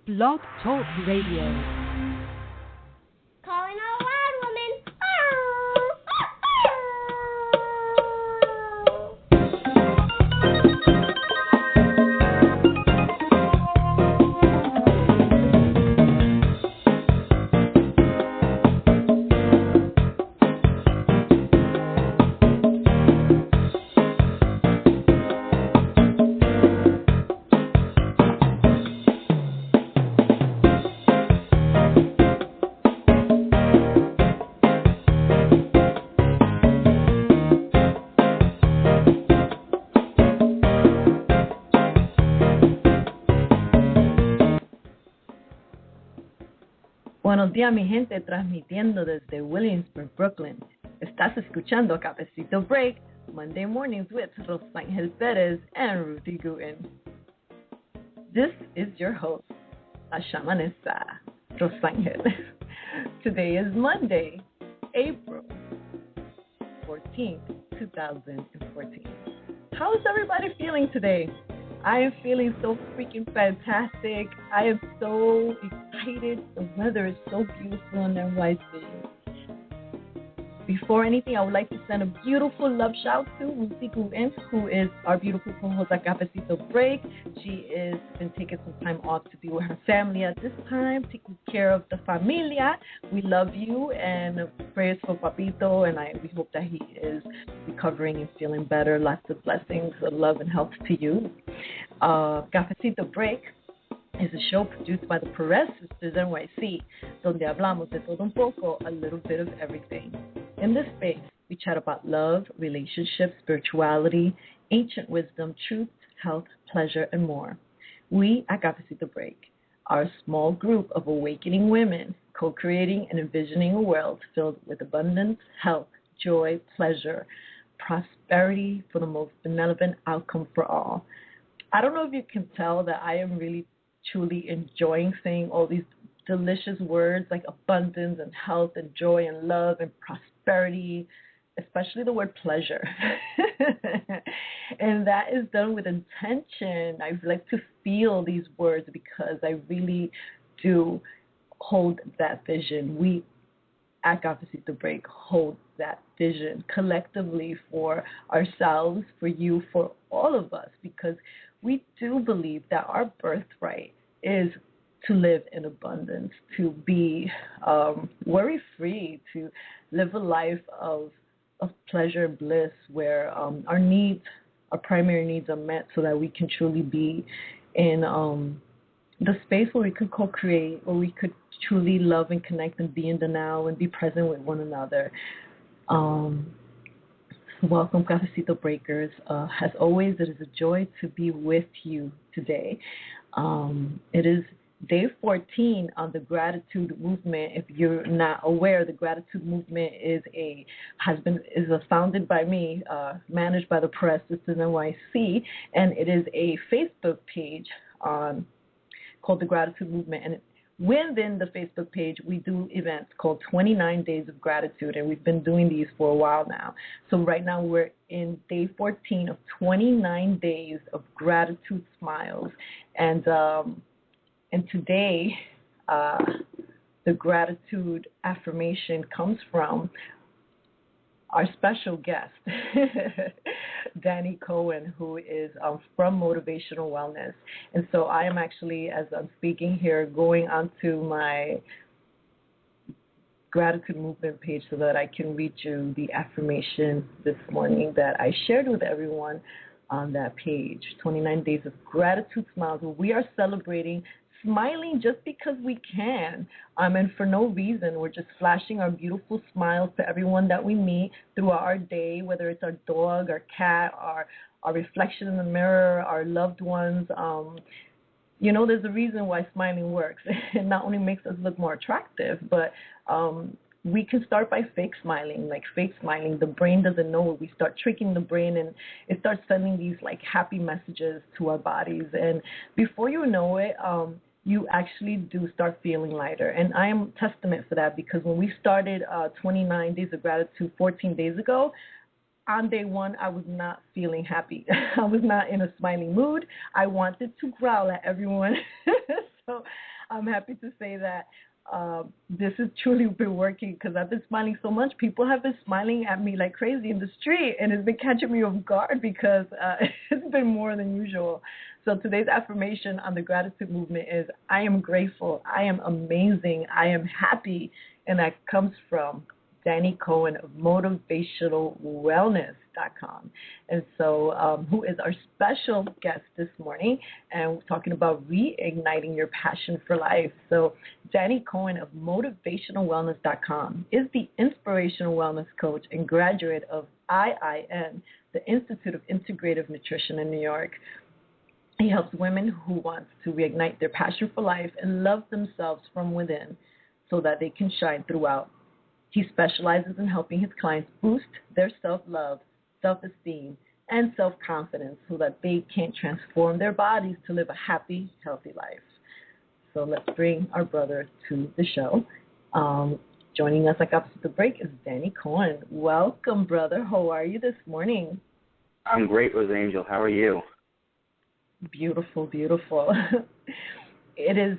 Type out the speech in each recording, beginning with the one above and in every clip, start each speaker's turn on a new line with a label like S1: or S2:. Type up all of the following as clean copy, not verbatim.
S1: Blog Talk Radio.
S2: Calling all wild women.
S3: Buenos días, mi gente, transmitiendo desde Williamsburg, Brooklyn. Estás escuchando Cafecito Break, Monday mornings with Rosangel, Perez, and Ruthie Guten. This is your host, La Shamanessa, Rosangel. Today is Monday, April 14th, 2014. How is everybody feeling today? I am feeling so freaking fantastic. I am so excited. The weather is so beautiful in NYC. Before anything, I would like to send a beautiful love shout to Ruthie Guten, who is our beautiful co-host at Cafecito Break. She has been taking some time off to be with her family at this time, taking care of the familia. We love you, and prayers for Papito, and we hope that he is recovering and feeling better. Lots of blessings, love, and health to you. Cafecito Break is a show produced by the Perez sisters NYC, donde hablamos de todo un poco, a little bit of everything. In this space, we chat about love, relationships, spirituality, ancient wisdom, truth, health, pleasure, and more. We at Cafecito Break are a small group of awakening women co-creating and envisioning a world filled with abundance, health, joy, pleasure, prosperity for the most benevolent outcome for all. I don't know if you can tell that I am really truly enjoying saying all these delicious words like abundance and health and joy and love and prosperity, especially the word pleasure. And that is done with intention. I like to feel these words because I really do hold that vision. We at Cafecito Break hold that vision collectively for ourselves, for you, for all of us, because we do believe that our birthright is to live in abundance, to be worry-free, to live a life of pleasure and bliss where our needs, our primary needs are met so that we can truly be in the space where we could co-create, where we could truly love and connect and be in the now and be present with one another. Welcome, Cafecito Breakers. As always, it is a joy to be with you today. It is day 14 on the gratitude movement. If you're not aware, the gratitude movement is founded by me, managed by the Perez sisters NYC, and it is a Facebook page called the Gratitude Movement. And within the Facebook page, we do events called 29 Days of Gratitude, and we've been doing these for a while now. So right now we're in day 14 of 29 days of gratitude smiles. And today, the gratitude affirmation comes from our special guest, Danny Cohen, who is from Motivational Wellness. And so I am actually, as I'm speaking here, going onto my gratitude movement page so that I can read you the affirmation this morning that I shared with everyone on that page. 29 Days of Gratitude Smiles, where we are celebrating smiling just because we can, and for no reason. We're just flashing our beautiful smiles to everyone that we meet throughout our day, whether it's our dog, our cat, our reflection in the mirror, our loved ones. There's a reason why smiling works. It not only makes us look more attractive, but we can start by fake smiling. Like fake smiling, the brain doesn't know it. We start tricking the brain, and it starts sending these like happy messages to our bodies. And before you know it, you actually do start feeling lighter. And I am testament for that, because when we started 29 Days of Gratitude 14 days ago, on day one, I was not feeling happy. I was not in a smiling mood. I wanted to growl at everyone. So I'm happy to say that this has truly been working because I've been smiling so much. People have been smiling at me like crazy in the street, and it's been catching me off guard because it's been more than usual. So today's affirmation on the gratitude movement is, I am grateful, I am amazing, I am happy, and that comes from Danny Cohen of motivationalwellness.com. And so who is our special guest this morning, and we're talking about reigniting your passion for life. So Danny Cohen of motivationalwellness.com is the inspirational wellness coach and graduate of IIN, the Institute of Integrative Nutrition in New York. He helps women who want to reignite their passion for life and love themselves from within so that they can shine throughout. He specializes in helping his clients boost their self-love, self-esteem, and self-confidence so that they can transform their bodies to live a happy, healthy life. So let's bring our brother to the show. Joining us at Cafecito break is Danny Cohen. Welcome, brother. How are you this morning?
S2: I'm great, Rosangel. How are you?
S3: Beautiful, beautiful. It is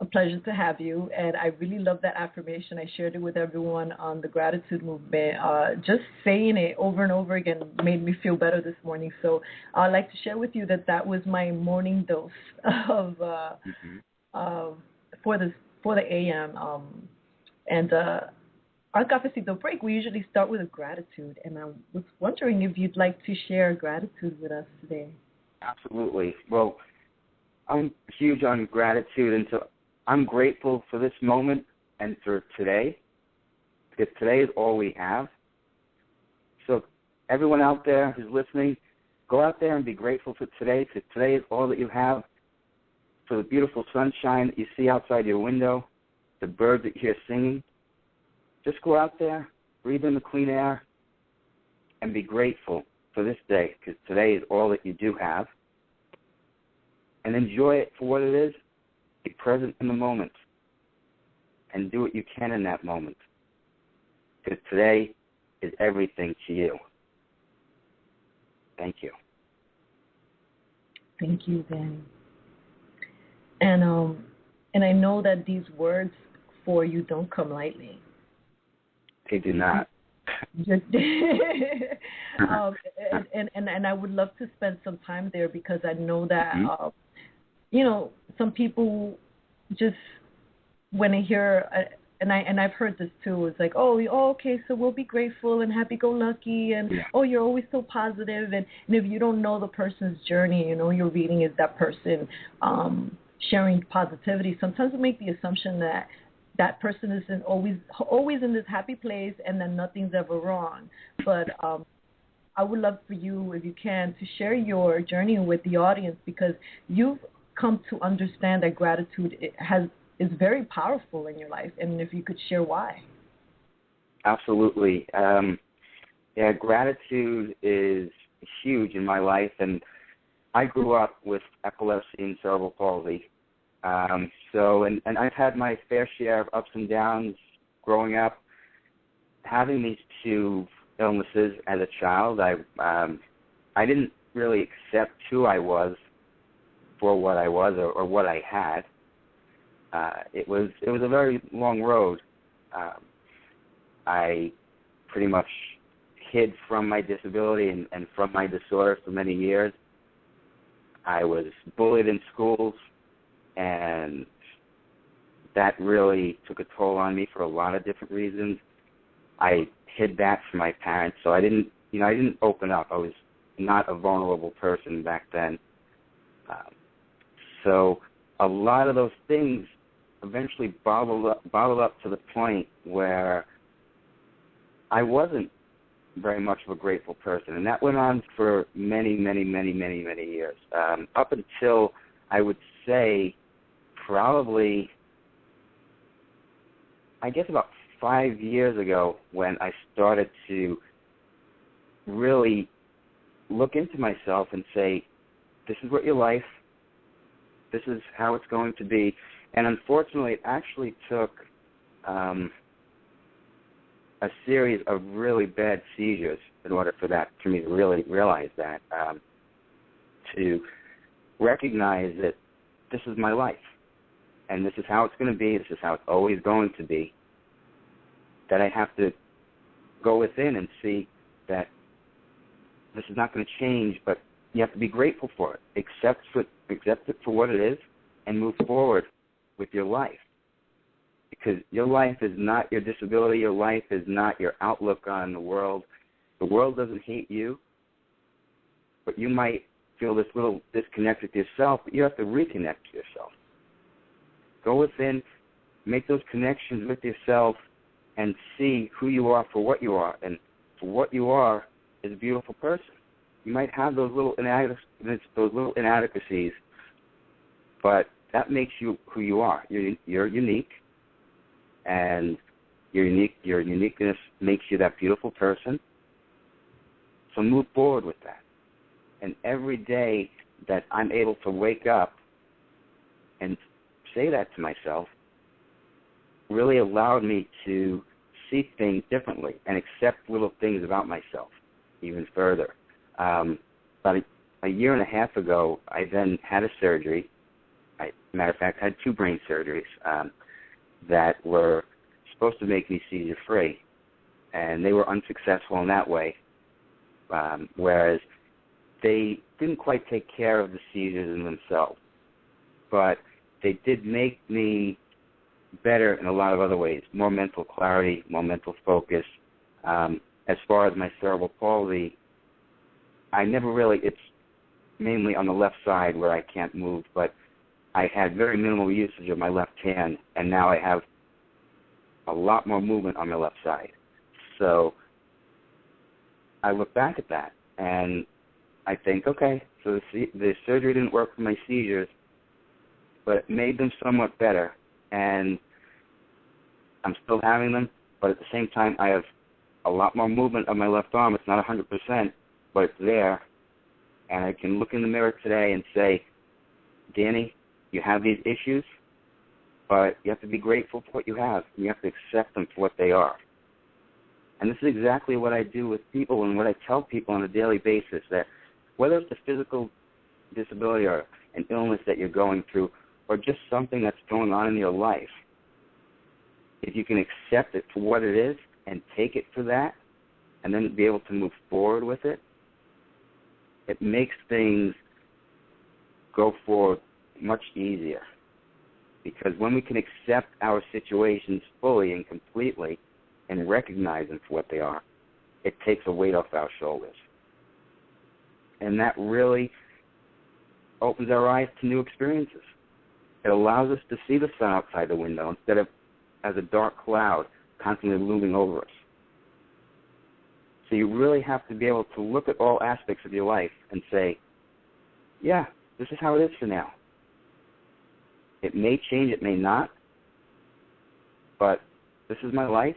S3: a pleasure to have you, and I really love that affirmation. I shared it with everyone on the gratitude movement. Just saying it over and over again made me feel better this morning. So I'd like to share with you that was my morning dose of for the AM. And our Cafecito break, we usually start with a gratitude, and I was wondering if you'd like to share gratitude with us today.
S2: Absolutely. Well, I'm huge on gratitude, and so I'm grateful for this moment and for today, because today is all we have. So everyone out there who's listening, go out there and be grateful for today, because today is all that you have, for the beautiful sunshine that you see outside your window, the birds that you hear singing. Just go out there, breathe in the clean air, and be grateful for this day, because today is all that you do have. And enjoy it for what it is. Be present in the moment and do what you can in that moment, because today is everything to you. Thank you.
S3: Thank you, Danny. And I know that these words for you don't come lightly.
S2: They do not.
S3: And I would love to spend some time there, because I know that some people just, when I hear, and I've heard this too, it's like, okay, so we'll be grateful and happy-go-lucky, and you're always so positive, and if you don't know the person's journey, you're reading is that person sharing positivity. Sometimes we make the assumption that person isn't always in this happy place, and then nothing's ever wrong. But I would love for you, if you can, to share your journey with the audience, because you've come to understand that gratitude is very powerful in your life, and if you could share why.
S2: Absolutely. Gratitude is huge in my life, and I grew up with epilepsy and cerebral palsy. And I've had my fair share of ups and downs growing up. Having these two illnesses as a child, I didn't really accept who I was for what I was or what I had. It was a very long road. I pretty much hid from my disability and from my disorder for many years. I was bullied in schools, and that really took a toll on me for a lot of different reasons. I hid that from my parents, so I didn't open up. I was not a vulnerable person back then. So a lot of those things eventually bottled up to the point where I wasn't very much of a grateful person, and that went on for many, many, many, many, many years, up until I would say probably, I guess about 5 years ago, when I started to really look into myself and say, this is what your life, this is how it's going to be. And unfortunately, it actually took a series of really bad seizures in order for me to really realize that, to recognize that this is my life, and this is how it's going to be, this is how it's always going to be, that I have to go within and see that this is not going to change, but you have to be grateful for it. Accept it for what it is and move forward with your life. Because your life is not your disability. Your life is not your outlook on the world. The world doesn't hate you, but you might feel this little disconnect with yourself, but you have to reconnect to yourself. Go within, make those connections with yourself, and see who you are for what you are. And for what you are is a beautiful person. You might have those little inadequacies, but that makes you who you are. You're unique, and your uniqueness makes you that beautiful person. So move forward with that. And every day that I'm able to wake up and say that to myself really allowed me to see things differently and accept little things about myself even further. About a year and a half ago, I then had a surgery. Matter of fact, I had 2 brain surgeries that were supposed to make me seizure-free, and they were unsuccessful in that way, whereas they didn't quite take care of the seizures in themselves, but they did make me better in a lot of other ways, more mental clarity, more mental focus. As far as my cerebral palsy, I never really, it's mainly on the left side where I can't move, but I had very minimal usage of my left hand, and now I have a lot more movement on my left side. So I look back at that, and I think, okay, so the surgery didn't work for my seizures, but it made them somewhat better, and I'm still having them, but at the same time I have a lot more movement on my left arm. It's not 100%, but it's there, and I can look in the mirror today and say, Danny, you have these issues, but you have to be grateful for what you have, and you have to accept them for what they are. And this is exactly what I do with people and what I tell people on a daily basis, that whether it's a physical disability or an illness that you're going through or just something that's going on in your life, if you can accept it for what it is and take it for that and then be able to move forward with it, it makes things go forward much easier. Because when we can accept our situations fully and completely and recognize them for what they are, it takes a weight off our shoulders. And that really opens our eyes to new experiences. It allows us to see the sun outside the window instead of as a dark cloud constantly looming over us. So you really have to be able to look at all aspects of your life and say, yeah, this is how it is for now. It may change, it may not, but this is my life.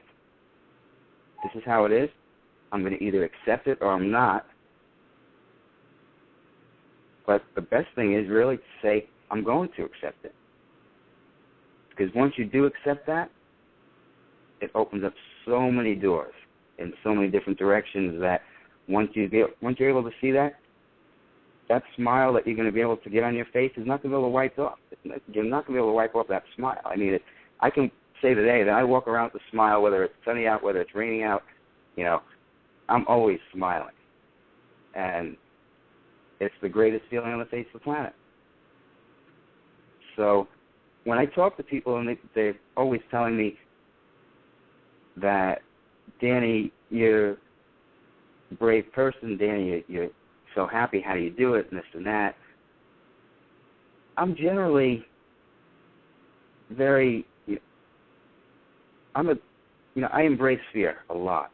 S2: This is how it is. I'm going to either accept it or I'm not. But the best thing is really to say, I'm going to accept it. Because once you do accept that, it opens up so many doors in so many different directions that once you're able to see that, that smile that you're going to be able to get on your face is not going to be able to wipe off. You're not going to be able to wipe off that smile. I mean, I can say today that I walk around with a smile, whether it's sunny out, whether it's raining out, I'm always smiling. And it's the greatest feeling on the face of the planet. So when I talk to people and they're always telling me that, Danny, you're a brave person, Danny, you're so happy, how do you do it, and this and that, I'm generally very, I embrace fear a lot.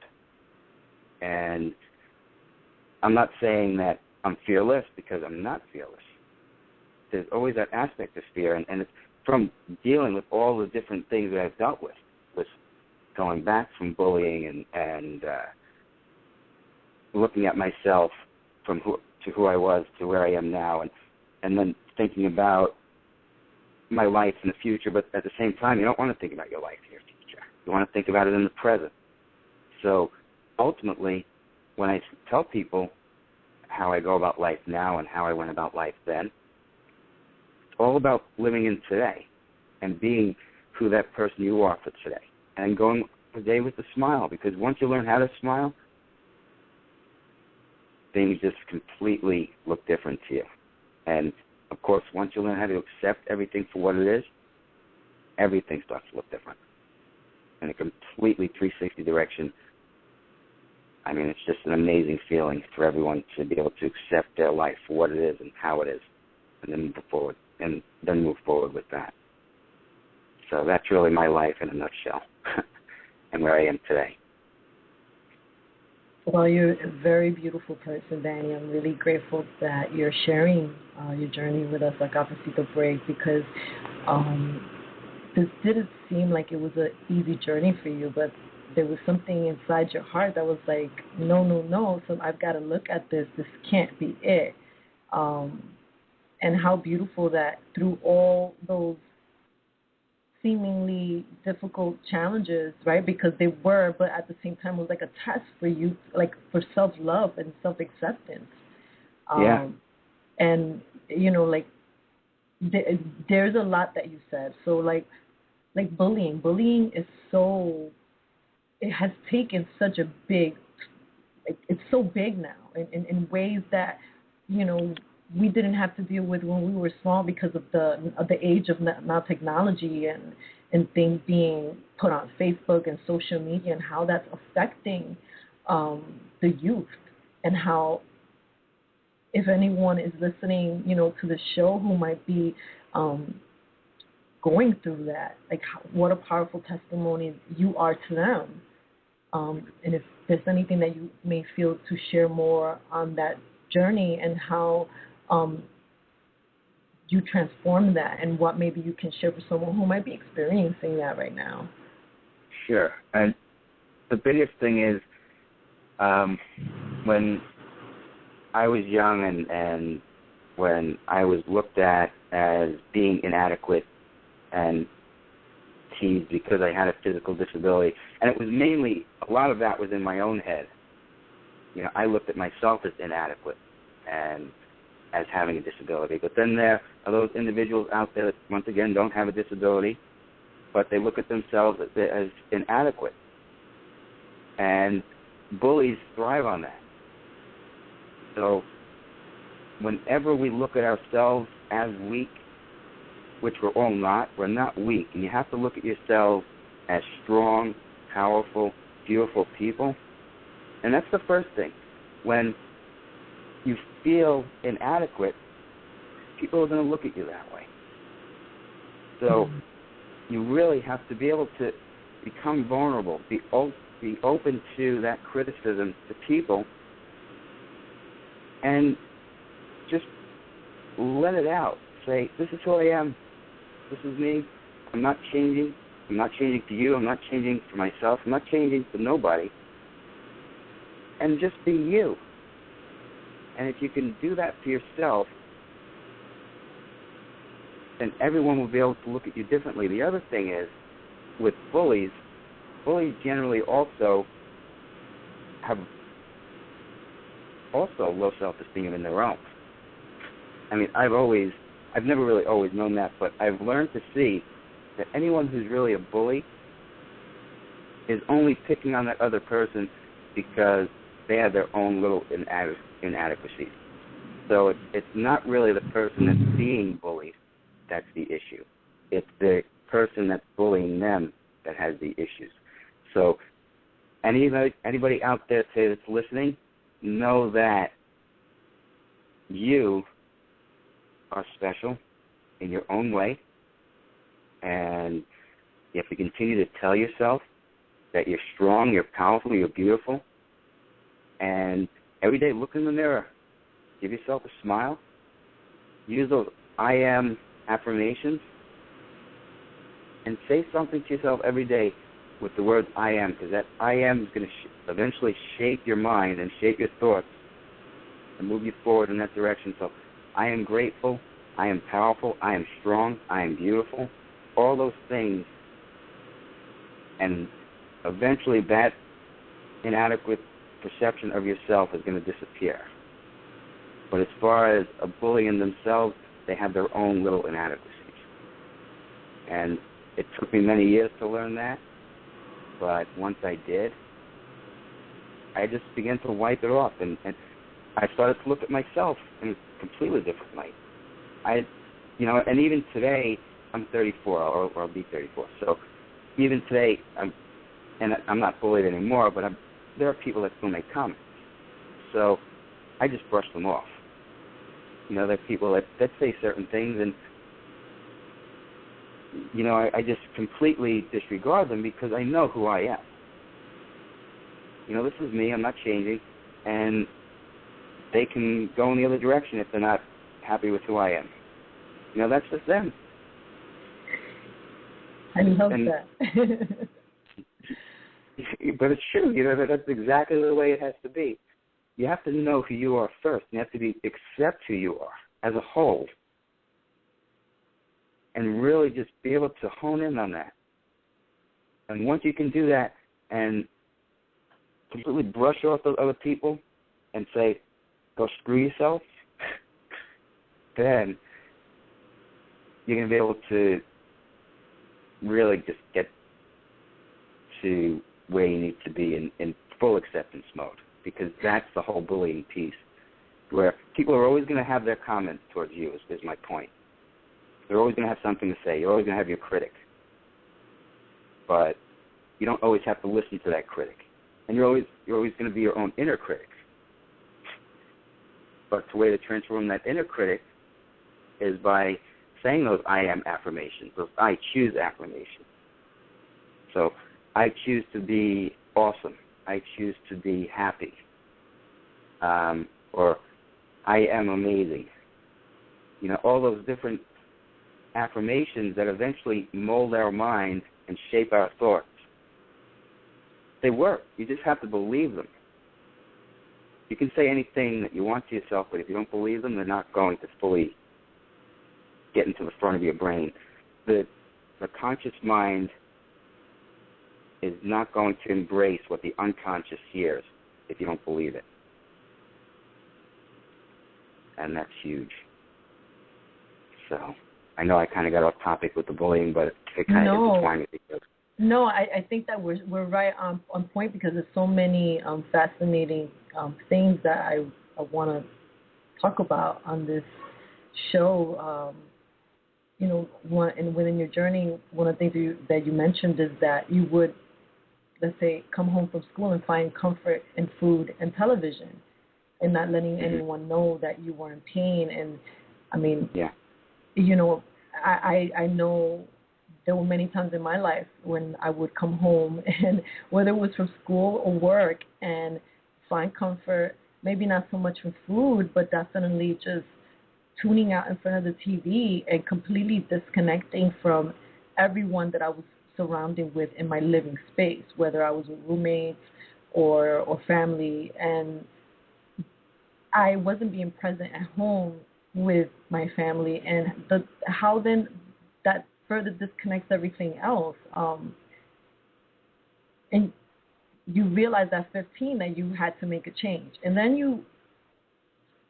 S2: And I'm not saying that I'm fearless, because I'm not fearless. There's always that aspect of fear, and it's from dealing with all the different things that I've dealt with going back from bullying and looking at myself from who I was to where I am now, and then thinking about my life in the future. But at the same time, you don't want to think about your life in your future. You want to think about it in the present. So ultimately, when I tell people how I go about life now and how I went about life then, all about living in today and being who that person you are for today and going a day with a smile, because once you learn how to smile, things just completely look different to you. And, of course, once you learn how to accept everything for what it is, everything starts to look different in a completely 360 direction. I mean, it's just an amazing feeling for everyone to be able to accept their life for what it is and how it is, and then move forward with that. So that's really my life in a nutshell and where I am today.
S3: Well, you're a very beautiful person, Danny. I'm really grateful that you're sharing your journey with us at Cafecito Break, because this didn't seem like it was an easy journey for you, but there was something inside your heart that was like, no, so I've got to look at this. This can't be it. And how beautiful that through all those seemingly difficult challenges, right, because they were, but at the same time it was like a test for you, like for self-love and self-acceptance.
S2: Yeah.
S3: And, you know, like there's a lot that you said. So like bullying is so, it has taken such a big, like, it's so big now in ways that, you know, we didn't have to deal with when we were small because of the age of now technology and things being put on Facebook and social media, and how that's affecting the youth, and how, if anyone is listening, you know, to the show who might be going through that, like what a powerful testimony you are to them. And if there's anything that you may feel to share more on that journey and how you transform that, and what maybe you can share with someone who might be experiencing that right now.
S2: Sure. And the biggest thing is when I was young and when I was looked at as being inadequate and teased because I had a physical disability, and it was mainly, a lot of that was in my own head. You know, I looked at myself as inadequate and as having a disability. But then there are those individuals out there that, once again, don't have a disability, but they look at themselves as inadequate. And bullies thrive on that. So whenever we look at ourselves as weak, which we're all not, we're not weak. And you have to look at yourselves as strong, powerful, beautiful people. And that's the first thing. When you feel inadequate, people are going to look at you that way. So you really have to be able to become vulnerable, be open to that criticism to people, and just let it out. Say, this is who I am. This is me. I'm not changing. I'm not changing for you. I'm not changing for myself. I'm not changing for nobody. And just be you. And if you can do that for yourself, then everyone will be able to look at you differently. The other thing is, with bullies generally also have low self-esteem in their own. I mean, I've never really always known that, but I've learned to see that anyone who's really a bully is only picking on that other person because they have their own little inadequacies. So it's not really the person that's being bullied that's the issue. It's the person that's bullying them that has the issues. So anybody out there today that's listening, know that you are special in your own way, and you have to continue to tell yourself that you're strong, you're powerful, you're beautiful, and every day look in the mirror, give yourself a smile, use those I am affirmations, and say something to yourself every day with the word I am, because that I am is going to eventually shape your mind and shape your thoughts and move you forward in that direction. So I am grateful, I am powerful, I am strong, I am beautiful, all those things, and eventually that inadequate perception of yourself is going to disappear. But as far as a bully in themselves, they have their own little inadequacies. And it took me many years to learn that, but once I did, I just began to wipe it off, and I started to look at myself in a completely different light. And even today, I'm 34, or I'll be 34. So even today, I'm not bullied anymore, but there are people that still make comments. So I just brush them off. There are people that say certain things, and I just completely disregard them because I know who I am. This is me. I'm not changing, and they can go in the other direction if they're not happy with who I am. That's just them.
S3: I love that.
S2: But it's true. That's exactly the way it has to be. You have to know who you are first. You have to accept who you are as a whole, and really just be able to hone in on that. And once you can do that and completely brush off those other people and say, go screw yourself, then you're going to be able to really just get to where you need to be in full acceptance mode, because that's the whole bullying piece, where people are always going to have their comments towards you, is my point. They're always going to have something to say. You're always going to have your critic. But you don't always have to listen to that critic. And you're always going to be your own inner critic. But the way to transform that inner critic is by saying those I am affirmations, those I choose affirmations. So I choose to be awesome. I choose to be happy. Or I am amazing. All those different affirmations that eventually mold our mind and shape our thoughts. They work. You just have to believe them. You can say anything that you want to yourself, but if you don't believe them, they're not going to fully get into the front of your brain. The conscious mind is not going to embrace what the unconscious hears if you don't believe it. And that's huge. So I know I kind of got off topic with the bullying, but it kind of intertwined with each other.
S3: No, I think that we're right on point, because there's so many fascinating things that I want to talk about on this show. Within your journey, one of the things that you mentioned is that you would, let's say, come home from school and find comfort in food and television, and not letting anyone know that you were in pain. And I mean, I know there were many times in my life when I would come home, and whether it was from school or work, and find comfort, maybe not so much from food, but definitely just tuning out in front of the TV and completely disconnecting from everyone that I was surrounded with in my living space, whether I was with roommates or family. And I wasn't being present at home with my family, and how then that further disconnects everything else. And you realized at 15 that you had to make a change. And then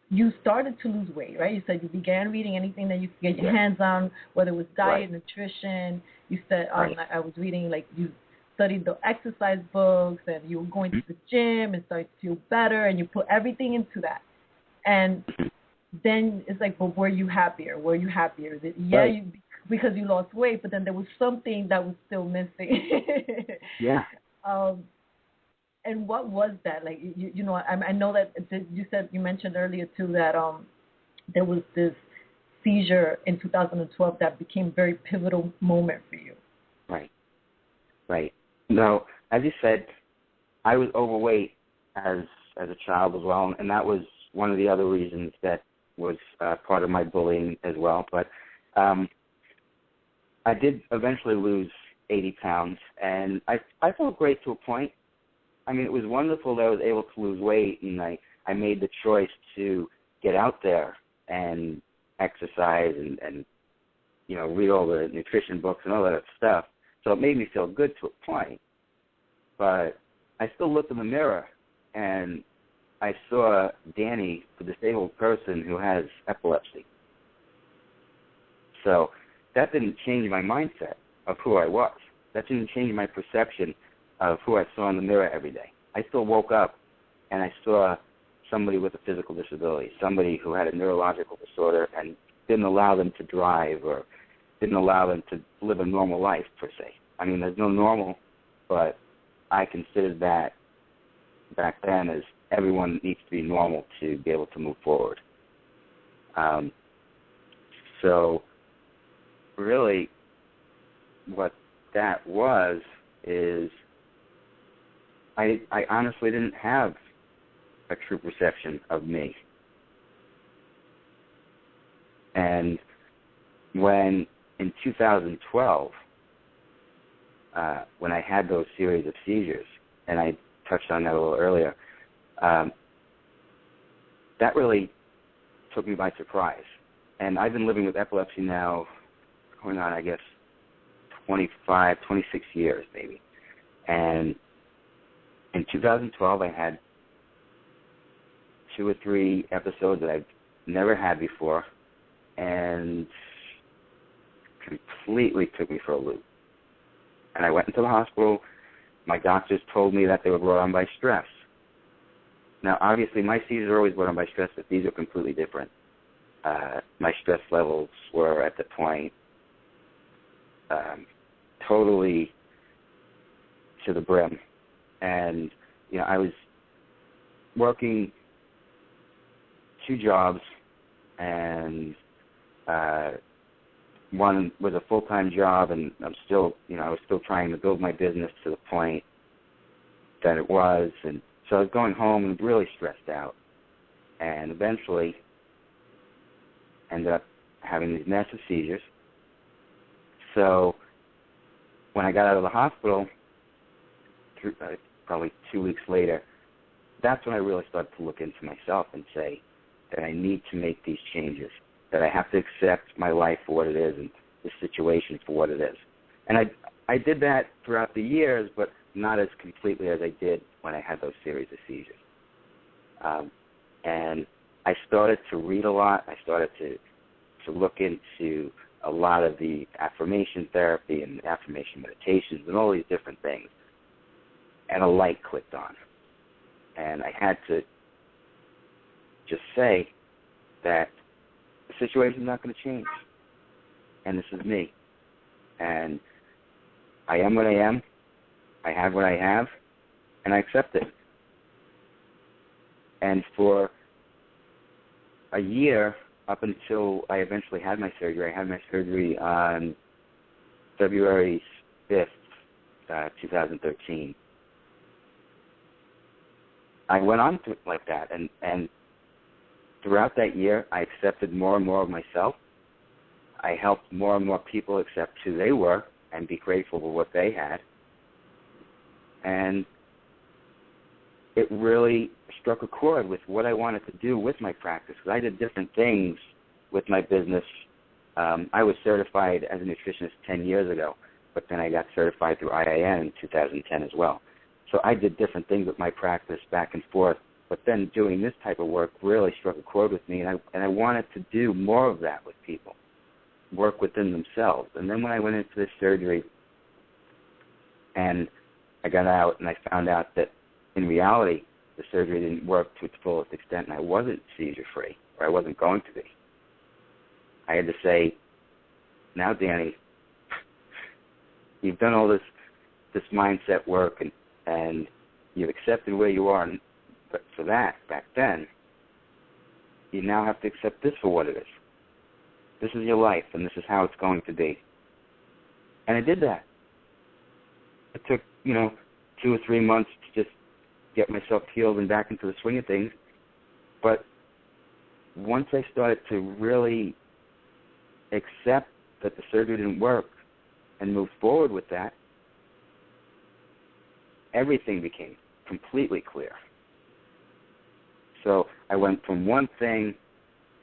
S3: you started to lose weight, right? You said you began reading anything that you could get your hands on, whether it was diet, nutrition. You said, I was reading, like, you studied the exercise books, and you were going to the gym and started to feel better, and you put everything into that. And then it's like, but were you happier? Were you happier? Because you lost weight, but then there was something that was still missing. And what was that? Like, I know that you mentioned earlier too that there was this seizure in 2012 that became a very pivotal moment for you. Right.
S2: No, as you said, I was overweight as a child as well, and that was one of the other reasons that was part of my bullying as well. But I did eventually lose 80 pounds, and I felt great to a point. I mean, it was wonderful that I was able to lose weight, and I made the choice to get out there and exercise and read all the nutrition books and all that stuff. So it made me feel good to a point. But I still looked in the mirror, and I saw Danny, the disabled person who has epilepsy. So that didn't change my mindset of who I was. That didn't change my perception of who I saw in the mirror every day. I still woke up and I saw somebody with a physical disability, somebody who had a neurological disorder and didn't allow them to drive or didn't allow them to live a normal life, per se. I mean, there's no normal, but I considered that back then as everyone needs to be normal to be able to move forward. So really what that was is I honestly didn't have a true perception of me. And when in 2012, when I had those series of seizures, and I touched on that a little earlier, that really took me by surprise. And I've been living with epilepsy now going on, I guess, 26 years maybe. And in 2012, I had 2 or 3 episodes that I've never had before, and completely took me for a loop. And I went into the hospital. My doctors told me that they were brought on by stress. Now, obviously, my seizures are always brought on by stress, but these are completely different. My stress levels were at the point totally to the brim. And, you know, I was working 2 jobs, and one was a full-time job, and I was still trying to build my business to the point that it was. And so I was going home and really stressed out, and eventually ended up having these massive seizures. So when I got out of the hospital, probably 2 weeks later, that's when I really started to look into myself and say that I need to make these changes, that I have to accept my life for what it is and the situation for what it is. And I did that throughout the years, but not as completely as I did when I had those series of seizures. And I started to read a lot. I started to look into a lot of the affirmation therapy and affirmation meditations and all these different things. And a light clicked on. And I had to just say that the situation's not going to change. And this is me. And I am what I am. I have what I have. And I accept it. And for a year, up until I eventually had my surgery, I had my surgery on February 5th, 2013. I went on to it like that, and throughout that year, I accepted more and more of myself. I helped more and more people accept who they were and be grateful for what they had. And it really struck a chord with what I wanted to do with my practice, because I did different things with my business. I was certified as a nutritionist 10 years ago, but then I got certified through IIN in 2010 as well. So I did different things with my practice back and forth, but then doing this type of work really struck a chord with me, and I wanted to do more of that with people, work within themselves. And then when I went into this surgery and I got out and I found out that in reality the surgery didn't work to its fullest extent and I wasn't seizure-free, or I wasn't going to be, I had to say, now, Danny, you've done all this mindset work and you've accepted where you are, but for that, back then, you now have to accept this for what it is. This is your life, and this is how it's going to be. And I did that. It took, 2 or 3 months to just get myself healed and back into the swing of things. But once I started to really accept that the surgery didn't work and move forward with that, everything became completely clear. So I went from one thing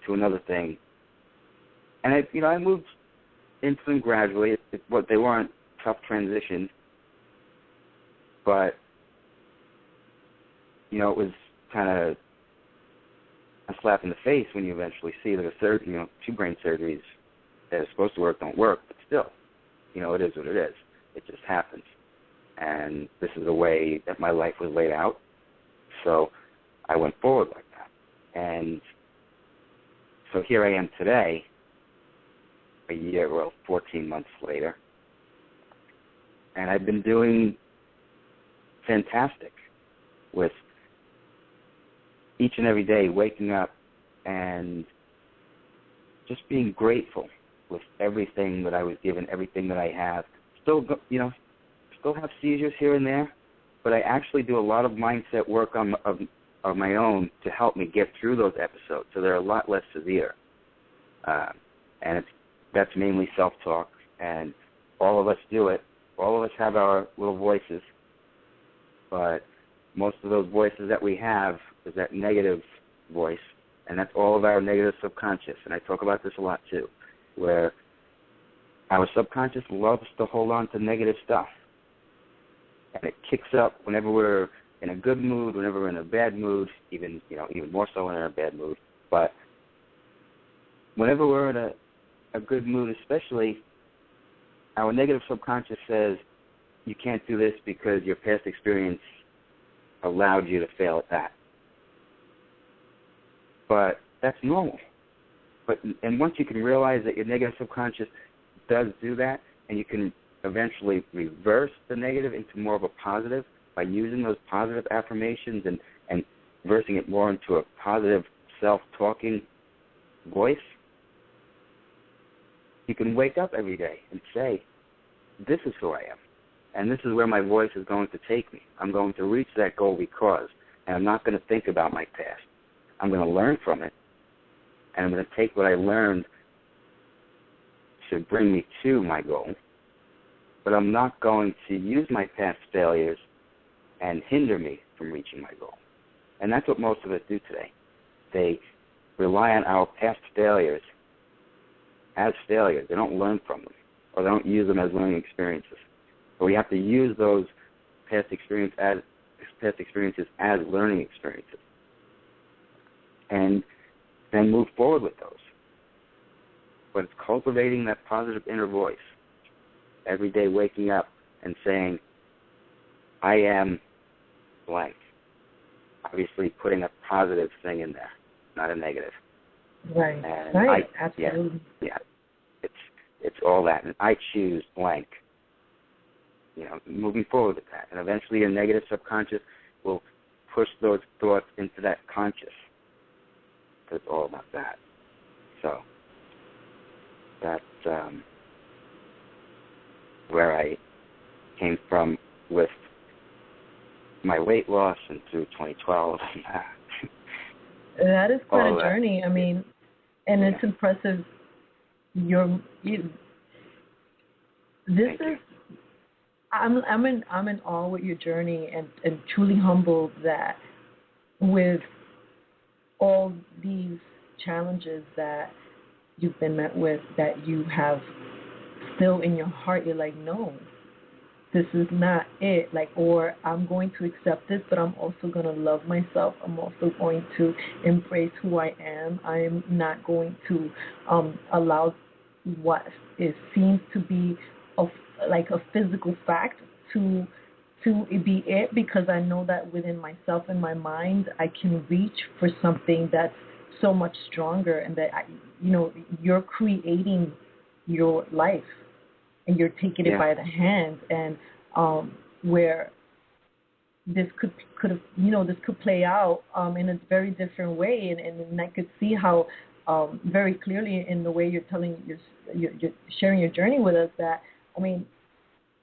S2: to another thing, and I moved into them gradually. They weren't tough transitions, but it was kind of a slap in the face when you eventually see that 2 brain surgeries that are supposed to work don't work, but still, it is what it is. It just happens. And this is the way that my life was laid out. So I went forward like that. And so here I am today, a year, 14 months later, and I've been doing fantastic with each and every day waking up and just being grateful with everything that I was given, everything that I have. Still have seizures here and there, but I actually do a lot of mindset work of my own to help me get through those episodes, so they're a lot less severe. And that's mainly self-talk, and all of us do it. All of us have our little voices, but most of those voices that we have is that negative voice, and that's all of our negative subconscious. And I talk about this a lot too, where our subconscious loves to hold on to negative stuff, and it kicks up whenever we're in a good mood, whenever we're in a bad mood, even more so when we're in a bad mood. But whenever we're in a good mood, especially, our negative subconscious says, you can't do this because your past experience allowed you to fail at that. But that's normal. And once you can realize that your negative subconscious does do that, and you can eventually reverse the negative into more of a positive by using those positive affirmations and reversing it more into a positive self-talking voice, you can wake up every day and say, this is who I am, and this is where my voice is going to take me. I'm going to reach that goal because, and I'm not going to think about my past. I'm going to learn from it, and I'm going to take what I learned to bring me to my goal, but I'm not going to use my past failures and hinder me from reaching my goal. And that's what most of us do today. They rely on our past failures as failures. They don't learn from them, or they don't use them as learning experiences. But we have to use those past experiences as learning experiences, and then move forward with those. But it's cultivating that positive inner voice every day, waking up and saying, I am blank. Obviously putting a positive thing in there, not a negative.
S3: Right.
S2: And
S3: right. Absolutely.
S2: Yeah. It's all that. And I choose blank. Moving forward with that. And eventually your negative subconscious will push those thoughts into that conscious. So it's all about that. So that's where I came from with my weight loss and through 2012.
S3: That is quite a journey. I mean, and it's impressive. I'm in awe with your journey, and truly humbled that with all these challenges that you've been met with, that you have still in your heart, you're like, no, this is not it. Or I'm going to accept this, but I'm also going to love myself. I'm also going to embrace who I am. I'm not going to allow what seems to be a physical fact to be it, because I know that within myself and my mind I can reach for something that's so much stronger, and that you're creating your life and you're taking it by the hand, and where this could have this could play out in a very different way, and I could see how very clearly in the way you're telling you're sharing your journey with us, that I mean,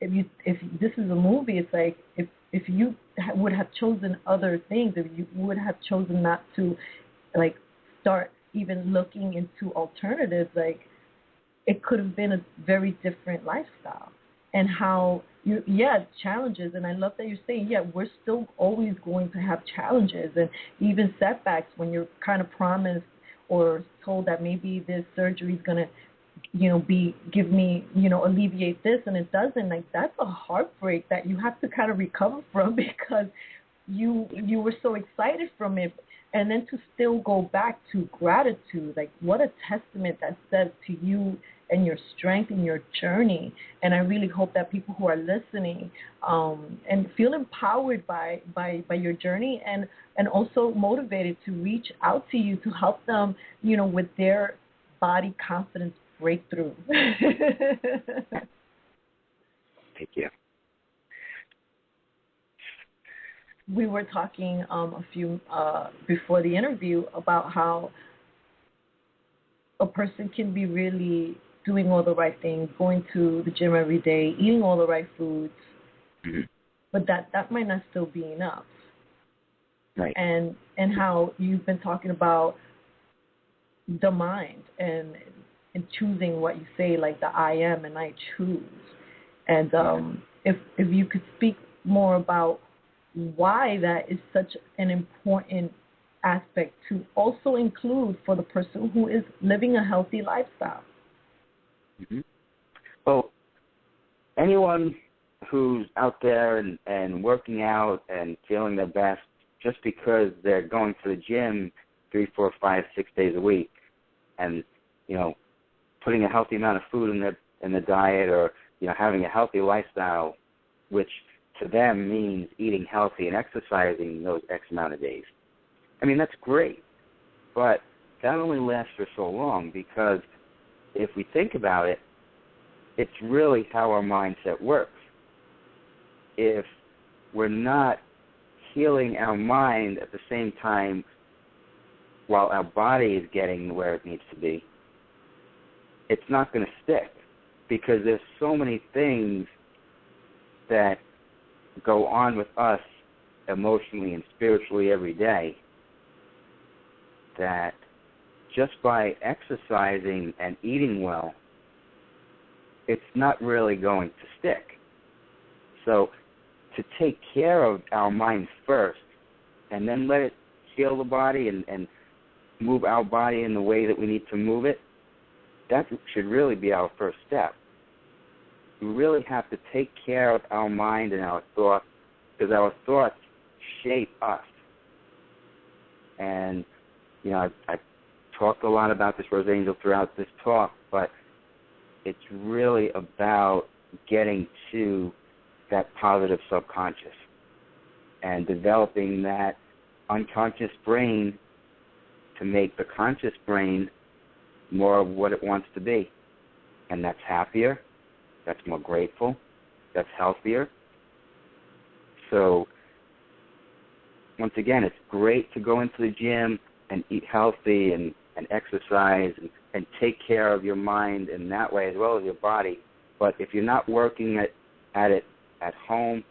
S3: if this is a movie, it's like if you would have chosen other things, if you would have chosen not to start even looking into alternatives, it could have been a very different lifestyle. And how challenges, and I love that you're saying, we're still always going to have challenges and even setbacks when you're kind of promised or told that maybe this surgery is going to give me, alleviate this, and it doesn't. That's a heartbreak that you have to kind of recover from, because you were so excited from it, and then to still go back to gratitude, what a testament that says to you and your strength in your journey. And I really hope that people who are listening and feel empowered by your journey and also motivated to reach out to you to help them, with their body confidence breakthrough.
S2: Thank you.
S3: We were talking before the interview about how a person can be really doing all the right things, going to the gym every day, eating all the right foods,
S2: mm-hmm.
S3: but that might not still be enough.
S2: Right.
S3: And how you've been talking about the mind and choosing what you say, like the I am and I choose. And if you could speak more about why that is such an important aspect to also include for the person who is living a healthy lifestyle.
S2: Mm-hmm. Well, anyone who's out there and working out and feeling their best just because they're going to the gym 3, 4, 5, 6 days a week and, putting a healthy amount of food in the diet or, having a healthy lifestyle, which to them means eating healthy and exercising those X amount of days. I mean, that's great, but that only lasts for so long because if we think about it, it's really how our mindset works. If we're not healing our mind at the same time while our body is getting where it needs to be, it's not going to stick because there's so many things that go on with us emotionally and spiritually every day that just by exercising and eating well, it's not really going to stick. So to take care of our mind first and then let it heal the body and move our body in the way that we need to move it, that should really be our first step. We really have to take care of our mind and our thoughts because our thoughts shape us. And, I've talked a lot about this, Rosangel, throughout this talk, but it's really about getting to that positive subconscious and developing that unconscious brain to make the conscious brain more of what it wants to be. And that's happier, that's more grateful, that's healthier. So, once again, it's great to go into the gym and eat healthy and exercise and take care of your mind in that way as well as your body. But if you're not working at it at home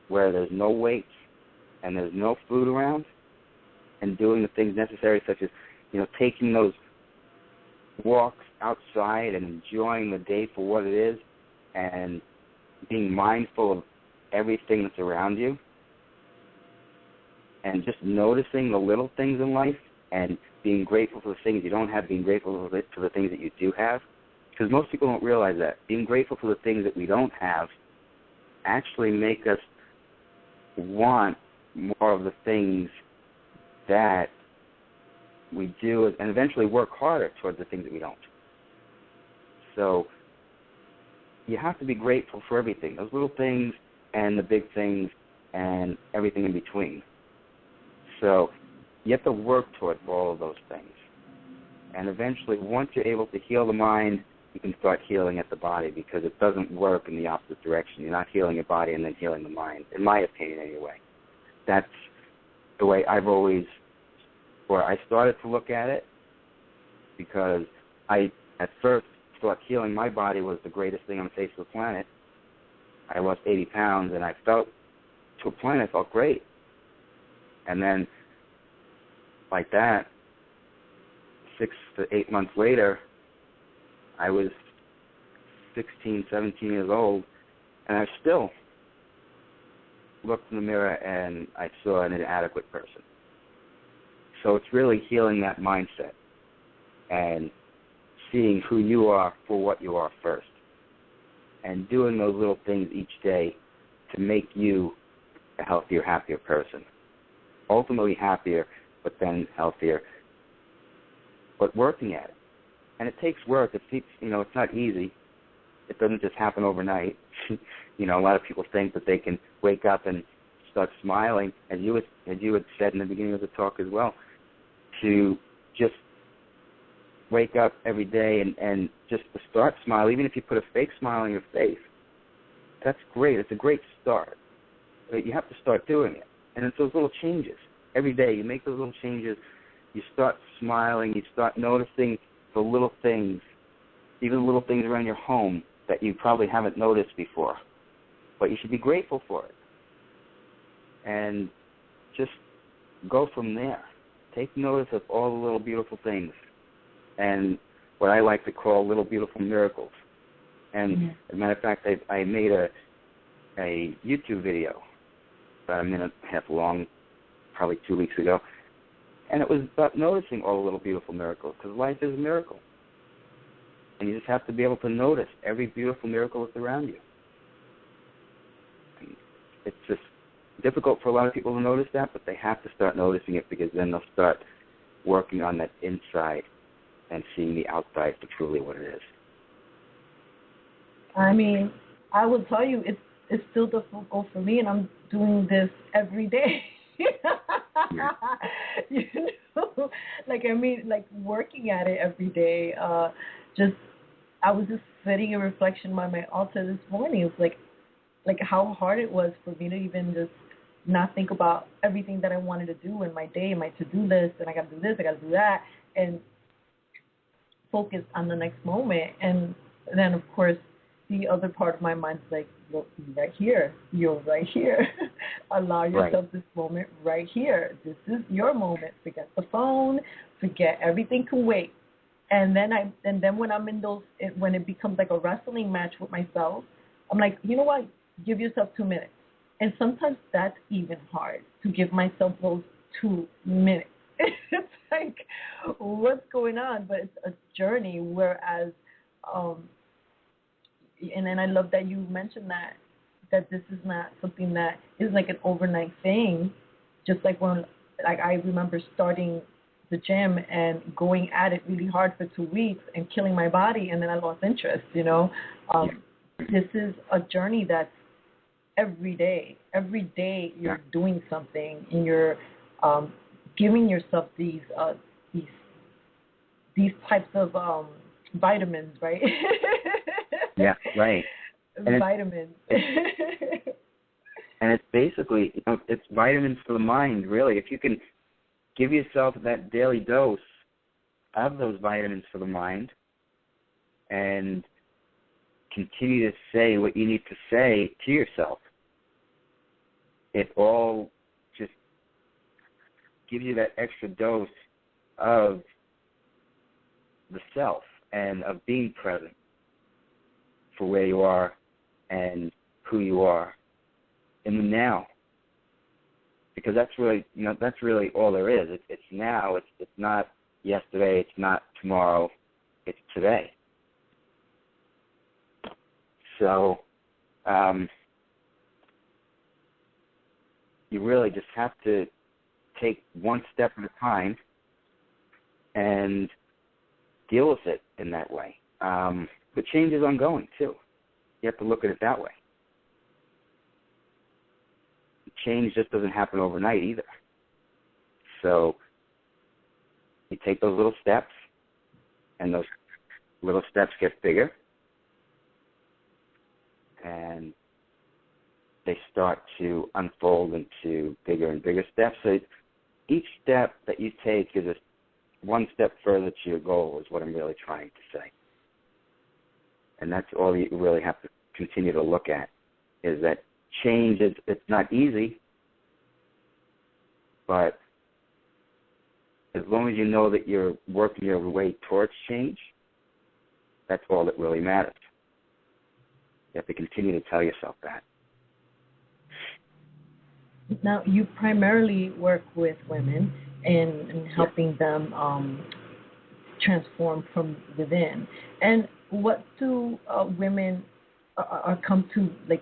S2: where there's no weights and there's no food around and doing the things necessary such as, taking those walks outside and enjoying the day for what it is and being mindful of everything that's around you and just noticing the little things in life and being grateful for the things you don't have, being grateful for the things that you do have. Because most people don't realize that. Being grateful for the things that we don't have actually make us want more of the things that we do and eventually work harder towards the things that we don't. So you have to be grateful for everything, those little things and the big things and everything in between. So you have to work towards all of those things. And eventually, once you're able to heal the mind, you can start healing at the body because it doesn't work in the opposite direction. You're not healing your body and then healing the mind, in my opinion anyway. That's the way where I started to look at it because I, at first, thought healing my body was the greatest thing on the face of the planet. I lost 80 pounds, and I felt, to a point, I felt great. And then, like that, 6 to 8 months later, I was 16, 17 years old, and I still looked in the mirror and I saw an inadequate person. So it's really healing that mindset and seeing who you are for what you are first and doing those little things each day to make you a healthier, happier person. Ultimately happier, but then healthier, but working at it. And it takes work. It's not easy. It doesn't just happen overnight. A lot of people think that they can wake up and start smiling, as you had said in the beginning of the talk as well, to just wake up every day and just to start smiling, even if you put a fake smile on your face. That's great. It's a great start. But you have to start doing it. And it's those little changes. Every day you make those little changes. You start smiling. You start noticing the little things, even the little things around your home that you probably haven't noticed before. But you should be grateful for it. And just go from there. Take notice of all the little beautiful things and what I like to call little beautiful miracles. And as a matter of fact, I made a YouTube video about a minute and a half long, probably 2 weeks ago, and it was about noticing all the little beautiful miracles, because life is a miracle. And you just have to be able to notice every beautiful miracle that's around you. And it's just difficult for a lot of people to notice that, but they have to start noticing it, because then they'll start working on that inside and seeing the outside for truly what it is.
S3: I mean, I will tell you, it's still difficult for me, and I'm doing this every day. Working at it every day. I was just sitting in reflection by my altar this morning. It was like how hard it was for me to even just not think about everything that I wanted to do in my day, my to-do list, and I got to do this, I got to do that, and focus on the next moment. And then, of course, the other part of my mind is like, look, right here. You're right here. Allow yourself this moment right here. This is your moment. Forget the phone. Forget everything can wait. And then when I'm in those, when it becomes like a wrestling match with myself, I'm like, you know what? Give yourself 2 minutes. And sometimes that's even hard, to give myself those 2 minutes. It's like, what's going on? But it's a journey. Whereas, and then I love that you mentioned that this is not something that is like an overnight thing. Just like when, I remember starting the gym and going at it really hard for 2 weeks and killing my body, and then I lost interest. This is a journey that's every day. Every day you're doing something, and you're giving yourself these types of vitamins, right?
S2: Yeah, right. And
S3: vitamins.
S2: And it's basically, it's vitamins for the mind, really. If you can give yourself that daily dose of those vitamins for the mind and continue to say what you need to say to yourself, it all just gives you that extra dose of the self and of being present for where you are and who you are in the now. Because that's really all there is. It's now. It's not yesterday. It's not tomorrow. It's today. So you really just have to take one step at a time and deal with it in that way. But change is ongoing, too. You have to look at it that way. Change just doesn't happen overnight either. So you take those little steps, and those little steps get bigger, and they start to unfold into bigger and bigger steps. So each step that you take is just one step further to your goal, is what I'm really trying to say. And that's all you really have to continue to look at, is that change, it's not easy, but as long as you know that you're working your way towards change, that's all that really matters. You have to continue to tell yourself that.
S3: Now, you primarily work with women and helping them transform from within. And what do women come to, like,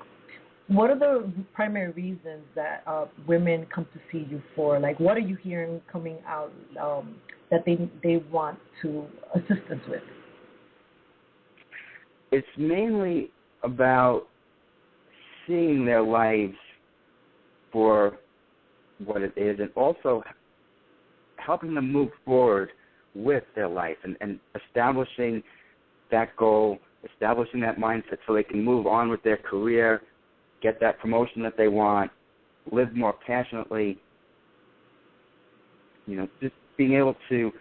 S3: what are the primary reasons that women come to see you for? Like, what are you hearing coming out that they want to assistance with?
S2: it's mainly about seeing their lives for what it is, and also helping them move forward with their life and establishing that goal, establishing that mindset so they can move on with their career, get that promotion that they want, live more passionately. Just being able to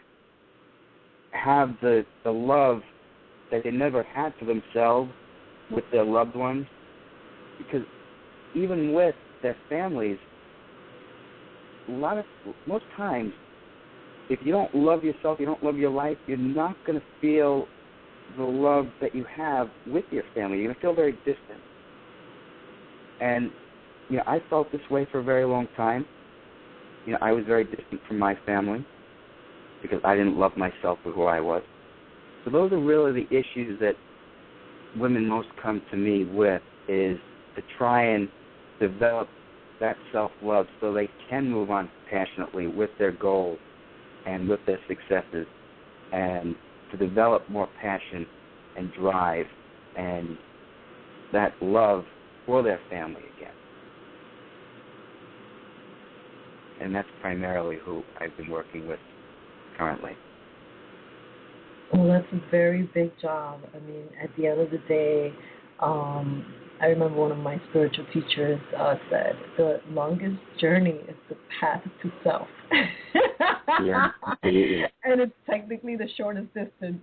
S2: have the love that they never had for themselves with their loved ones. Because even with their families, most times, if you don't love yourself, you don't love your life, you're not going to feel the love that you have with your family. You're going to feel very distant. And, I felt this way for a very long time. I was very distant from my family because I didn't love myself for who I was. So those are really the issues that women most come to me with, is to try and develop that self-love so they can move on passionately with their goals and with their successes, and to develop more passion and drive and that love for their family again. And that's primarily who I've been working with currently.
S3: Well, that's a very big job. I mean, at the end of the day, I remember one of my spiritual teachers said, the longest journey is the path to self.
S2: Yeah, absolutely.
S3: And it's technically the shortest distance.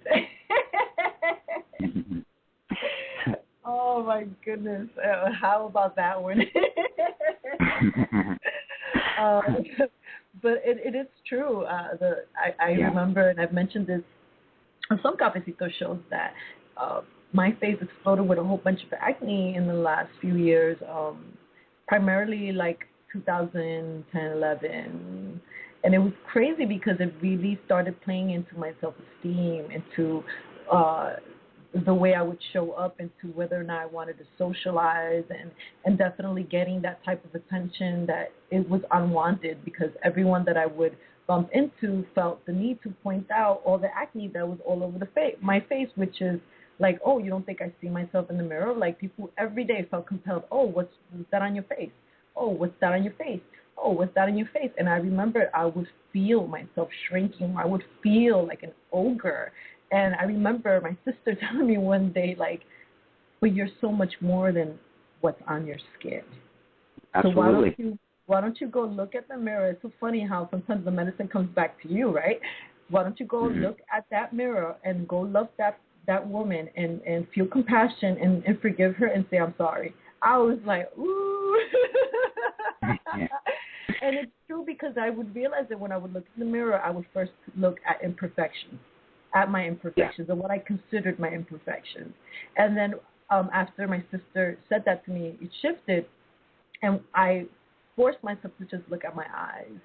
S3: Oh, my goodness. How about that one? But it is true. I remember, and I've mentioned this on some Cafecito shows, that my face exploded with a whole bunch of acne in the last few years, primarily like 2010, 11. And it was crazy because it really started playing into my self-esteem, into the way I would show up, into whether or not I wanted to socialize, and definitely getting that type of attention that it was unwanted, because everyone that I would bump into felt the need to point out all the acne that was all over my face, which is like, oh, you don't think I see myself in the mirror? Like, people every day felt compelled, oh, what's that on your face? Oh, what's that on your face? Oh, what's that on your face? And I remember I would feel myself shrinking. I would feel like an ogre. And I remember my sister telling me one day, like, but you're so much more than what's on your skin.
S2: Absolutely.
S3: So why don't you go look at the mirror? It's so funny how sometimes the medicine comes back to you, right? Why don't you go look at that mirror and go love that woman and feel compassion and forgive her and say, I'm sorry. I was like, ooh. And it's true, because I would realize that when I would look in the mirror, I would first look at my imperfections, and what I considered my imperfections. And then after my sister said that to me, it shifted, and I forced myself to just look at my eyes.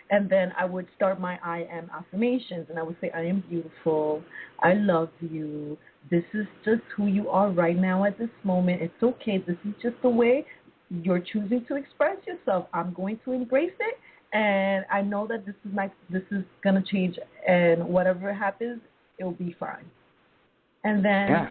S3: And then I would start my I am affirmations, and I would say, I am beautiful, I love you, this is just who you are right now at this moment, it's okay, this is just the way you're choosing to express yourself. I'm going to embrace it, and I know that this is going to change, and whatever happens, it'll be fine. And then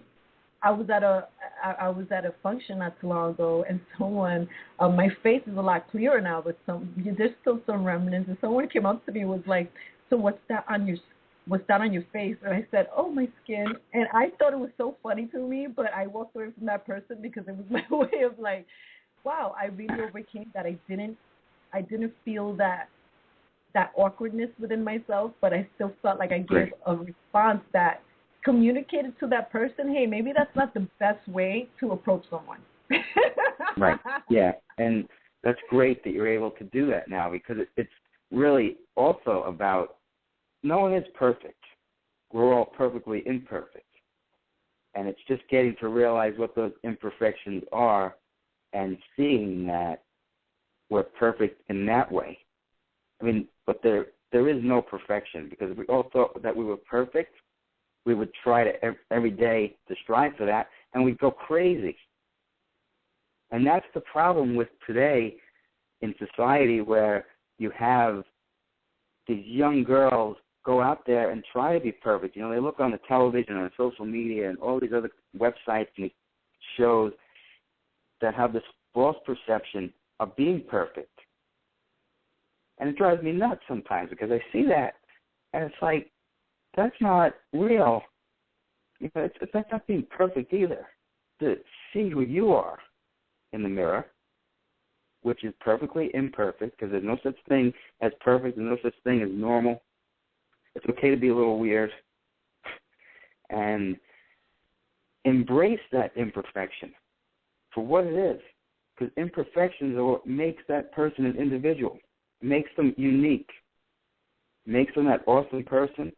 S3: I was at a function not too long ago, and someone, my face is a lot clearer now, but there's still some remnants. And someone came up to me and was like, "So what's that on your face?" And I said, "Oh, my skin." And I thought it was so funny to me, but I walked away from that person because it was my way of like, wow, I really overcame that. I didn't feel that awkwardness within myself, but I still felt like I gave a response that communicated to that person, hey, maybe that's not the best way to approach someone.
S2: Right. Yeah. And that's great that you're able to do that now, because it's really also about no one is perfect. We're all perfectly imperfect. And it's just getting to realize what those imperfections are and seeing that we're perfect in that way. I mean, but there is no perfection, because if we all thought that we were perfect, we would try to every day to strive for that, and we'd go crazy. And that's the problem with today in society, where you have these young girls go out there and try to be perfect. You know, they look on the television, on social media, and all these other websites and shows that have this false perception of being perfect. And it drives me nuts sometimes because I see that, and it's like, that's not real. You know, that's not being perfect either. To see who you are in the mirror, which is perfectly imperfect, because there's no such thing as perfect and no such thing as normal. It's okay to be a little weird. And embrace that imperfection for what it is, because imperfections are what makes that person an individual, makes them unique, makes them that awesome person.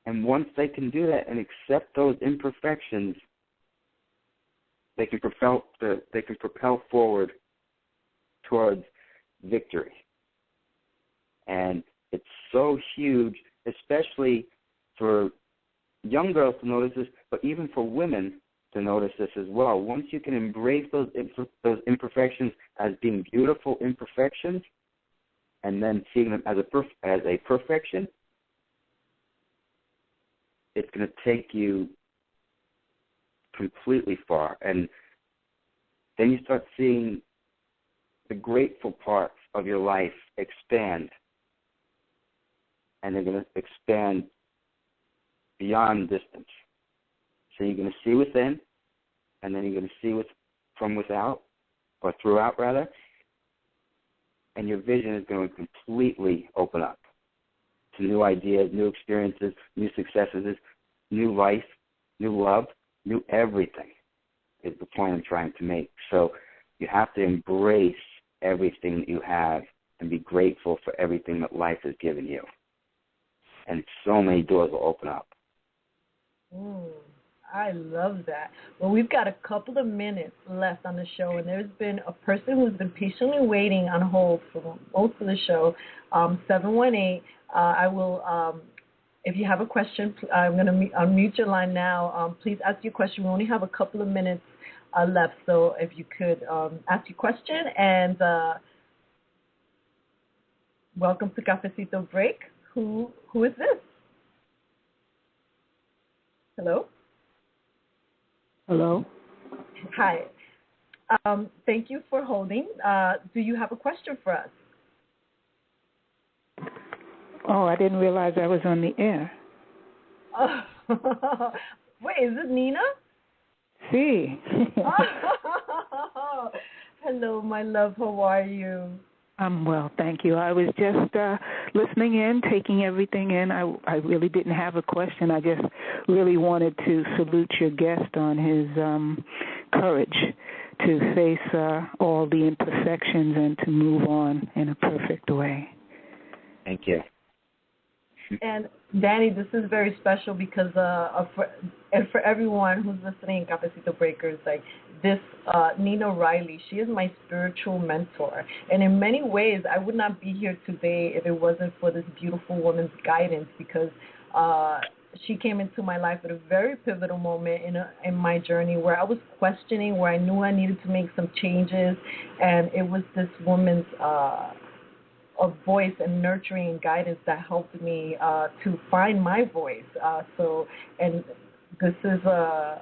S2: And once they can do that and accept those imperfections, they can propel forward towards victory. And it's so huge, especially for young girls to notice this, but even for women to notice this as well. Once you can embrace those imperfections as being beautiful imperfections, and then seeing them as a perfection, it's going to take you completely far. And then you start seeing the grateful parts of your life expand. And they're going to expand beyond distance. So you're going to see within, and then you're going to see from without, or throughout rather, and your vision is going to completely open up to new ideas, new experiences, new successes, new life, new love, new everything is the point I'm trying to make. So you have to embrace everything that you have and be grateful for everything that life has given you. And so many doors will open up.
S3: I love that. Well, we've got a couple of minutes left on the show, and there's been a person who's been patiently waiting on hold for most of the show, 718. I will, if you have a question, I'm going to unmute your line now. Please ask your question. We only have a couple of minutes left, so if you could ask your question. And welcome to Cafecito Break. Who is this? Hello?
S4: Hello.
S3: Hi. Thank you for holding. Do you have a question for us?
S4: Oh, I didn't realize I was on the air.
S3: Wait, is it Nina?
S4: Si.
S3: Hello, my love. How are you?
S4: I'm well, thank you. I was just listening in, taking everything in. I really didn't have a question. I just really wanted to salute your guest on his courage to face all the imperfections and to move on in a perfect way.
S2: Thank you.
S3: And Danny, this is very special because for everyone who's listening, Cafecito Breakers, like this Nina Riley, she is my spiritual mentor. And in many ways, I would not be here today if it wasn't for this beautiful woman's guidance, because she came into my life at a very pivotal moment in my journey where I was questioning, where I knew I needed to make some changes. And it was this woman's of voice and nurturing and guidance that helped me to find my voice. And this is a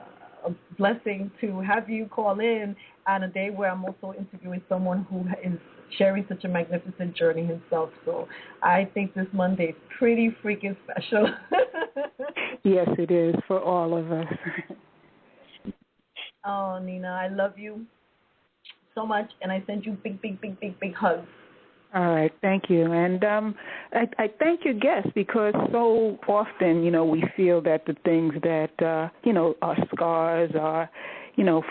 S3: blessing to have you call in on a day where I'm also interviewing someone who is sharing such a magnificent journey himself. So I think this Monday is pretty freaking special.
S4: Yes, it is for all of us.
S3: Oh, Nina, I love you so much, and I send you big, big, big, big, big hugs.
S4: All right, thank you. And I thank your guests, because so often, we feel that the things that, our scars, our,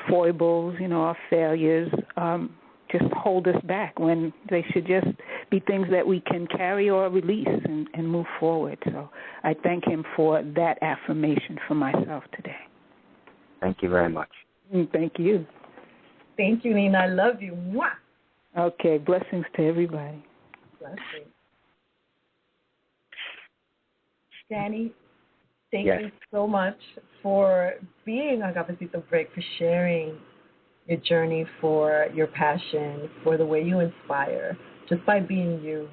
S4: foibles, our failures, just hold us back, when they should just be things that we can carry or release and move forward. So I thank him for that affirmation for myself today.
S2: Thank you very much.
S4: Thank you.
S3: Thank you, Nina. I love you. Mwah.
S4: Okay, blessings to everybody.
S3: Blessings. Danny, thank you so much for being on Cafecito Break, for sharing your journey, for your passion, for the way you inspire, just by being you.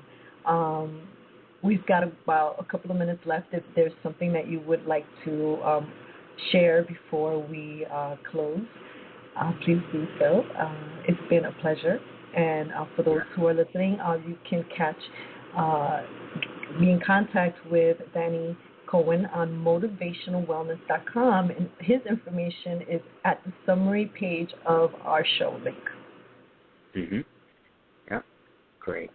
S3: we've got about a couple of minutes left. If there's something that you would like to share before we close, please do so. It's been a pleasure. And for those who are listening, you can be in contact with Danny Cohen on motivationalwellness.com, and his information is at the summary page of our show link.
S2: Mm-hmm. Yeah, great.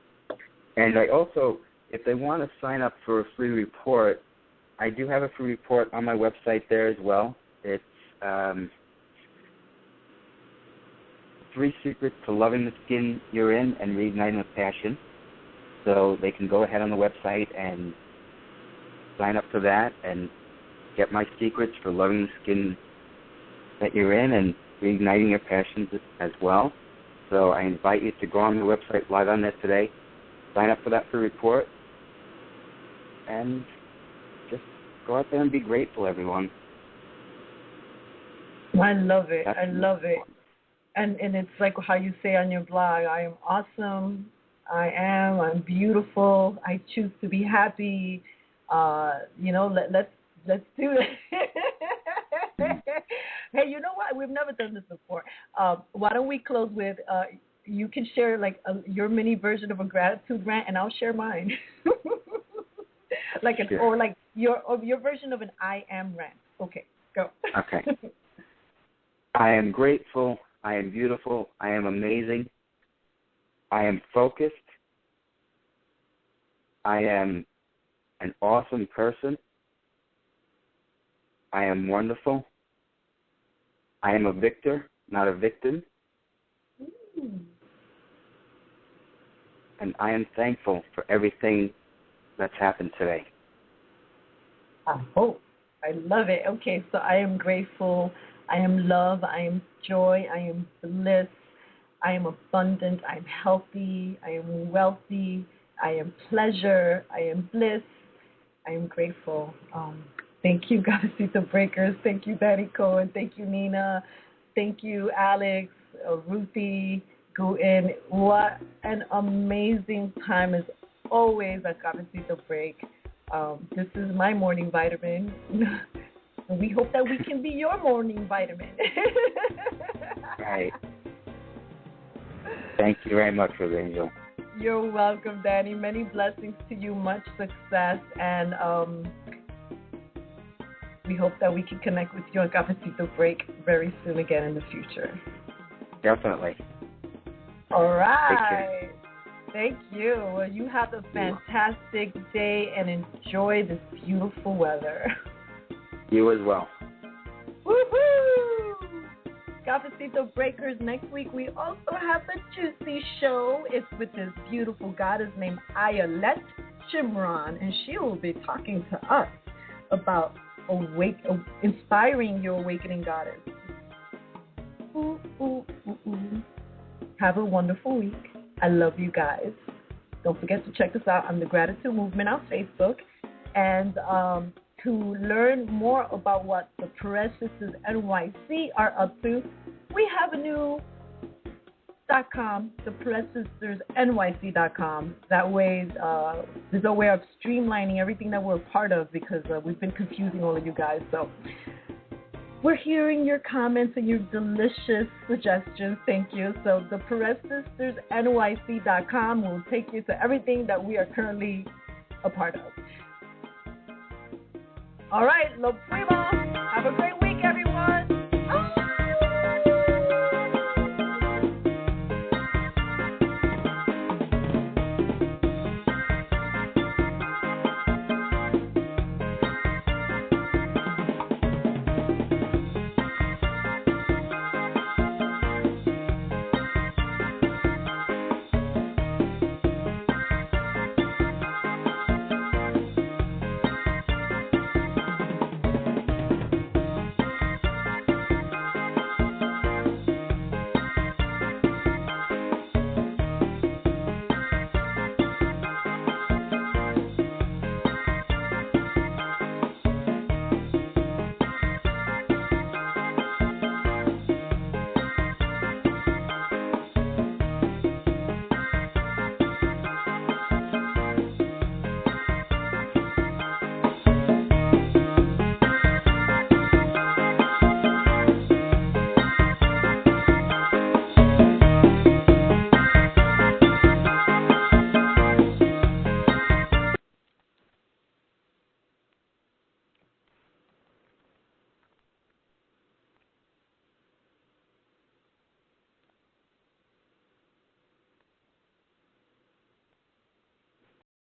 S2: And I also, if they want to sign up for a free report, I do have a free report on my website there as well. It's 3 Secrets to Loving the Skin You're In and Reigniting Your Passion. So they can go ahead on the website and sign up for that and get my secrets for loving the skin that you're in and reigniting your passions as well. So I invite you to go on the website, log on there today, sign up for that free report, and just go out there and be grateful, everyone.
S3: I love it. I love it. And it's like how you say on your blog, I am awesome, I'm beautiful, I choose to be happy. Let's do it. Hey, you know what? We've never done this before. Why don't we close with you can share like your mini version of a gratitude rant, and I'll share mine. Or like your version of an I am rant. Okay, go.
S2: Okay. I am grateful. I am beautiful. I am amazing. I am focused. I am an awesome person. I am wonderful. I am a victor, not a victim. And I am thankful for everything that's happened today.
S3: I love it. Okay, so I am grateful. I am love. I am joy. I am bliss. I am abundant. I am healthy. I am wealthy. I am pleasure. I am bliss. I am grateful. Thank you, Cafecito Breakers. Thank you, Danny Cohen. Thank you, Nina. Thank you, Alex, Ruthie, Guten. What an amazing time as always at Cafecito Break. This is my morning vitamin. And we hope that we can be your morning vitamin.
S2: Right. Thank you very much, Rosangel.
S3: You're welcome, Danny. Many blessings to you. Much success. And we hope that we can connect with you on Cafecito Break very soon again in the future.
S2: Definitely.
S3: All right. Thank you. Well, you have a fantastic day and enjoy this beautiful weather.
S2: You as well.
S3: Woohoo! Cafecito Breakers, next week we also have the Juicy Show. It's with this beautiful goddess named Ayelet Shimron, and she will be talking to us about inspiring your awakening goddess. Ooh, ooh, ooh, ooh. Have a wonderful week. I love you guys. Don't forget to check us out on the Gratitude Movement on Facebook. And to learn more about what the Perez Sisters NYC are up to, we have a new .com, the Perez Sisters NYC.com. That way, there's a way of streamlining everything that we're a part of, because we've been confusing all of you guys. So we're hearing your comments and your delicious suggestions. Thank you. So the Perez Sisters NYC.com will take you to everything that we are currently a part of. All right, lo primo. Have a great week, everyone.